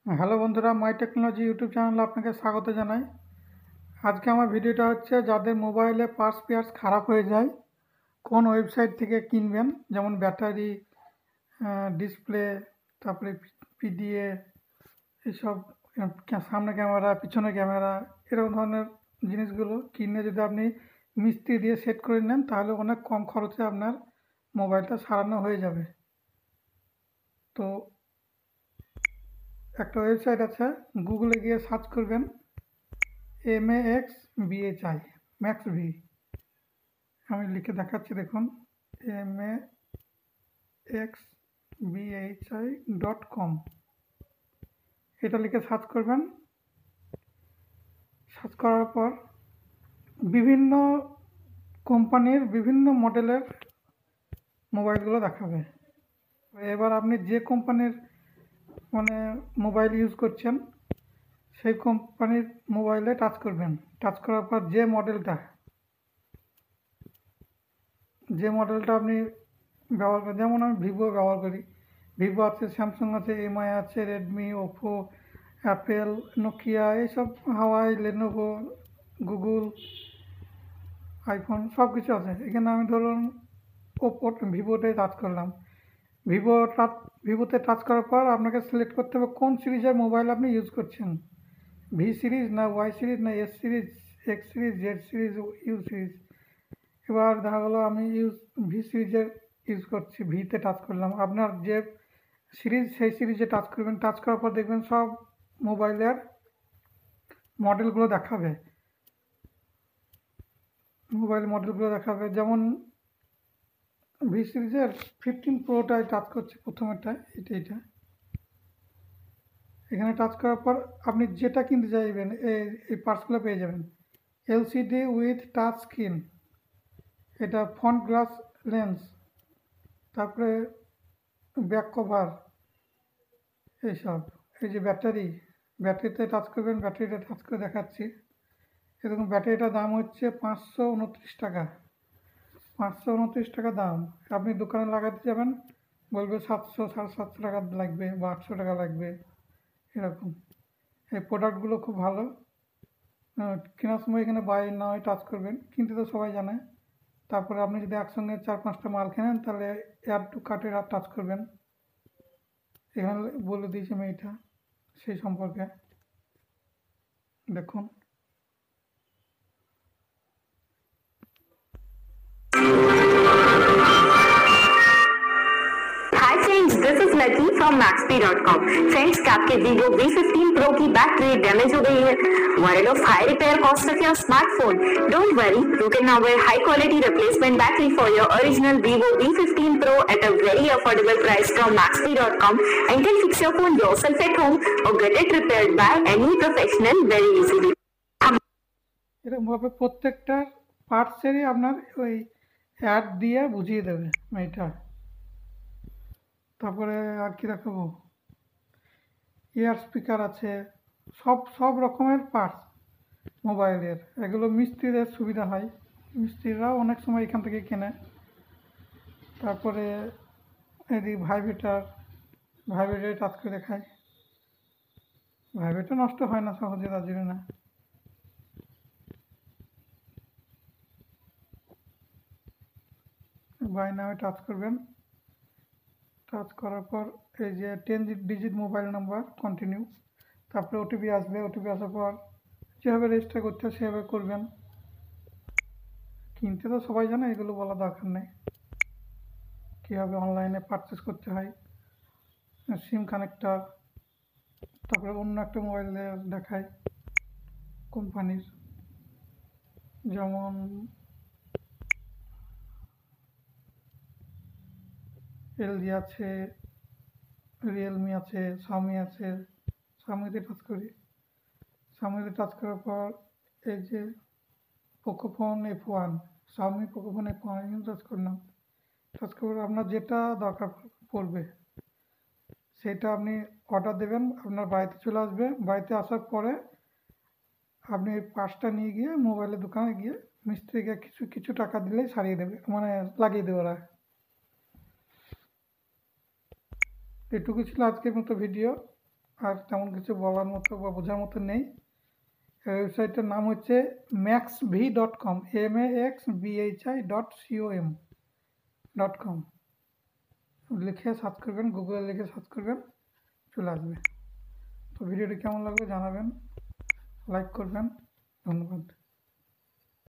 Hello বন্ধুরা, মাই technology YouTube চ্যানেলে আপনাকে স্বাগত জানাই। আজকে আমার ভিডিওটা হচ্ছে যাদের মোবাইলে পার্টস পেয়ার্স খারাপ হয়ে যায় কোন ওয়েবসাইট থেকে কিনবেন, যেমন ব্যাটারি, ডিসপ্লে, তারপরে পিডিএ, এইসব সামনে ক্যামেরা, পিছনে ক্যামেরা, এরকম ধরনের জিনিসগুলো কিনে যদি আপনি মিস্ত্রি দিয়ে সেট করে নেন তাহলে অনেক কম খরচে আপনার মোবাইলটা সারানো হয়ে যাবে। তো একটা ওয়েবসাইট আছে, গুগলে গিয়ে সার্চ করবেন MAXBHI, ম্যাক্স ভি। আমি লিখে দেখাচ্ছি, দেখুন, MAXBHI.com, এটা লিখে সার্চ করবেন। সার্চ করার পর বিভিন্ন কোম্পানির বিভিন্ন মডেলের মোবাইলগুলো দেখাবে। এবার আপনি যে কোম্পানির মোবাইল ইউজ করছেন সেই কোম্পানির মোবাইলে টাচ করবেন। টাচ করার পর যে মডেলটা আপনি ব্যবহার করেন, যেমন আমি ভিভো ব্যবহার করি, ভিভো আছে, স্যামসাং আছে, এমআই আছে, রেডমি, ওপো, অ্যাপেল, নোকিয়া, এইসব, হাওয়াই, লেনোভো, গুগল, আইফোন, সব কিছু আছে। এখানে আমি ধরুন ভিভোতে টাচ করলাম। ভিভোতে টাচ করার পর আপনাকে সিলেক্ট করতে হবে কোন সিরিজের মোবাইল আপনি ইউজ করছেন, ভি সিরিজ না ওয়াই সিরিজ না S series, x series, Z series, you series. এবার দেখা গেলো আমি ভি সিরিজের ইউজ করছি, ভিতে টাচ করলাম। আপনার যে সিরিজ সেই সিরিজে টাচ করবেন। টাচ করার পর দেখবেন সব মোবাইলের মডেলগুলো দেখাবে। যেমন ভি সিরিজের 15 প্রোটায় টাচ করছি, প্রথমেরটায়, এটা। এখানে টাচ করার পর আপনি যেটা কিনতে চাইবেন এই পার্টসগুলো পেয়ে যাবেন। এলসিডি উইথ টাচ স্ক্রিন, এটা ফ্রন্ট গ্লাস লেন্স, তারপরে ব্যাক কভার, এইসব। এই যে ব্যাটারিতে টাচ করবেন, ব্যাটারিটা টাচ করে দেখাচ্ছি। এরকম ব্যাটারিটার দাম হচ্ছে 529 টাকা। 529 টাকা দাম। আপনি দোকানে লাগাতে যাবেন, বলবে 700, 750 টাকা লাগবে বা 800 টাকা লাগবে, এরকম। এই প্রোডাক্টগুলো খুব ভালো। কেনার সময় এখানে বাই না হয় টাচ করবেন, কিনতে তো সবাই জানে। তারপরে আপনি যদি একসঙ্গে 4-5টা মাল কেনেন তাহলে অ্যাড টু কার্টে টাচ করবেন। এখানে বলে দিয়েছি আমি এটা, সেই সম্পর্কে দেখুন। Hi friends, this is Lucky from Maxp.com. Friends, आपके Vivo V15 Pro की बैटरी डैमेज हो गई है। Worried of high repair cost of your smartphone? Don't worry, you can now buy high quality replacement battery for your original Vivo V15 Pro at a very affordable price from Maxp.com and can fix your phone yourself at home or get it repaired by any professional very easily. এরকমভাবে প্রত্যেকটা পার্টসেরই আপনার ওই add দিয়ে বুঝিয়ে দেবে এটা। তারপরে আর কি দেখাবো, ইয়ার স্পিকার আছে, সব রকমের পার্টস মোবাইলের। এগুলো মিস্ত্রিদের সুবিধা হয়, মিস্ত্রিরাও অনেক সময় এখান থেকে কেনে। তারপরে এদিকে ভাইব্রেটারে টাচ করে দেখায়। ভাইব্রেটার নষ্ট হয় না সহজে, তার জন্য না। বাই নামে টাচ করবেন। টাচ করার পর এই যে 10 ডিজিট মোবাইল নাম্বার, কন্টিনিউ। তারপরে ওটিপি আসবে। ওটিপি আসার পর যেভাবে রেজিস্টার করতে হয় সেভাবে করবেন। কিনতে তো সবাই জানে, এগুলো বলা দরকার নেই। কীভাবে অনলাইনে পারচেস করতে হয়, সিম কানেক্টর, তারপরে অন্য একটা মোবাইলে দেখায় কোম্পানির, যেমন এলজি আছে, রিয়েলমি আছে, শাওমি আছে। শাওমিতে টাচ করি। শাওমিতে টাচ করার পর এই যে পোকোফোন F1, শাওমি পোকোফোন F1 এখানে টাচ করলাম। টাচ করে আপনার যেটা দরকার পড়বে সেটা আপনি অর্ডার দেবেন, আপনার বাড়িতে চলে আসবে। বাড়িতে আসার পরে আপনি এই পার্টসটা নিয়ে গিয়ে মোবাইলের দোকানে গিয়ে মিস্ত্রিকে কিছু টাকা দিলেই সারিয়ে দেবে, লাগিয়ে দেবে ওরা। এটুকু ছিল আজকের মতো ভিডিও। আর তেমন কিছু বলার মতো বা বোঝার মতো নেই। এই ওয়েবসাইটের নাম হচ্ছে maxbhi.com, maxbhi.com। লিখে সার্চ করবেন, গুগলে লিখে সার্চ করবেন, চলে আসবে। তো ভিডিওটি কেমন লাগবে জানাবেন, লাইক করবেন। ধন্যবাদ।